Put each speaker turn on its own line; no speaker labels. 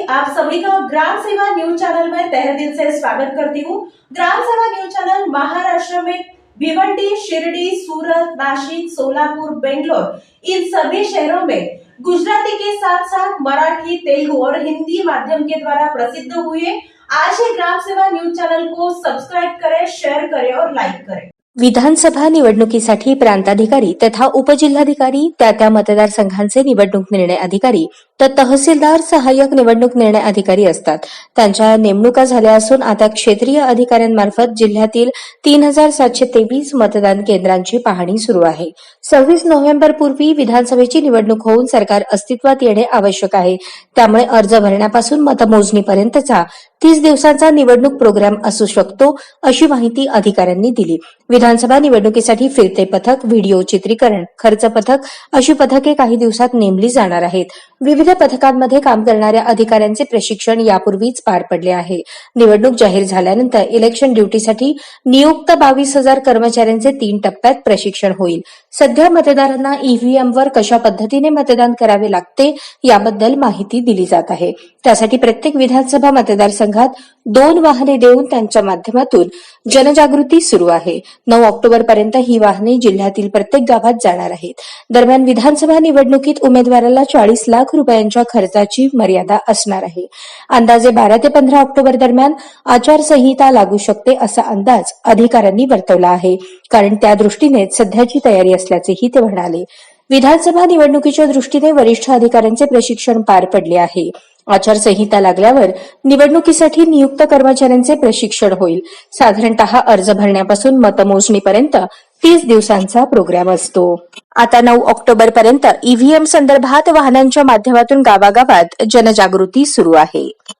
आप सभी का ग्राम सेवा न्यूज चैनल में तहे दिल से स्वागत करती हूँ। ग्राम सेवा न्यूज चैनल महाराष्ट्र में भिवंडी, शिरडी, सूरत, नासिक, सोलापुर, बेंगलोर इन सभी शहरों में गुजराती के साथ साथ मराठी, तेलुगु और हिंदी माध्यम के द्वारा प्रसिद्ध हुए। आज ही ग्राम सेवा न्यूज चैनल को सब्सक्राइब करें, शेयर करें और लाइक करें।
विधानसभा निवडणुकीसाठी प्रांताधिकारी तथा उपजिल्हाधिकारी त्या मतदारसंघांचे निवडणूक निर्णय अधिकारी तर तहसीलदार, सहाय्यक निवडणूक निर्णय अधिकारी असतात. त्यांच्या नेमणुका झाल्या असून आता क्षेत्रीय अधिकाऱ्यांमार्फत जिल्ह्यातील 3723 मतदान केंद्रांची पाहणी सुरू आहे. 26 नोव्हेंबर पूर्वी विधानसभेची निवडणूक होऊन सरकार अस्तित्वात येणे आवश्यक आहे. त्यामुळे अर्ज भरण्यापासून मतमोजणीपर्यंतचा 30 दिवसांचा निवडणूक प्रोग्राम असू शकतो, अशी माहिती अधिकाऱ्यांनी दिली. विधानसभा निवडणुकीसाठी फिरते पथक, व्हिडिओ चित्रीकरण, खर्च पथक अशी पथके काही दिवसात नेमली जाणार आहेत. विविध पथकांमध्ये काम करणाऱ्या अधिकाऱ्यांचे प्रशिक्षण यापूर्वीच पार पडले आहे. निवडणूक जाहीर झाल्यानंतर इलेक्शन ड्युटीसाठी नियुक्त 22,000 कर्मचाऱ्यांचे 3 टप्प्यात प्रशिक्षण होईल. सध्या मतदारांना ईव्हीएमवर कशा पद्धतीने मतदान करावे लागते याबद्दल माहिती दिली जात आहे. त्यासाठी प्रत्येक विधानसभा मतदारसंघात 2 वाहने देऊन त्यांच्या माध्यमातून जनजागृती सुरू आहे. 9 ऑक्टोबर पर्यंत ही वाहने जिल्ह्यातील प्रत्येक गावात जाणार आहेत. दरम्यान विधानसभा निवडणुकीत उमेदवाराला 40 लाख रुपयांच्या खर्चाची मर्यादा असणार आहे. अंदाजे 12 ते 15 ऑक्टोबर दरम्यान आचारसंहिता लागू शकते असा अंदाज अधिकाऱ्यांनी वर्तवला आहे. कारण त्या दृष्टीने सध्याची तयारी असल्याचेही ते म्हणाले. विधानसभा निवडणुकीच्या दृष्टीने वरिष्ठ अधिकाऱ्यांचे प्रशिक्षण पार पडले आहे. आचारसंहिता लागल्यावर निवडणुकीसाठी नियुक्त कर्मचाऱ्यांचे प्रशिक्षण होईल. साधारणतः अर्ज भरण्यापासून मतमोजणीपर्यंत 30 दिवसांचा प्रोग्राम असतो. आता 9 ऑक्टोबर पर्यंत ईव्हीएम संदर्भात वाहनांच्या माध्यमातून गावागावात जनजागृती सुरू आहे.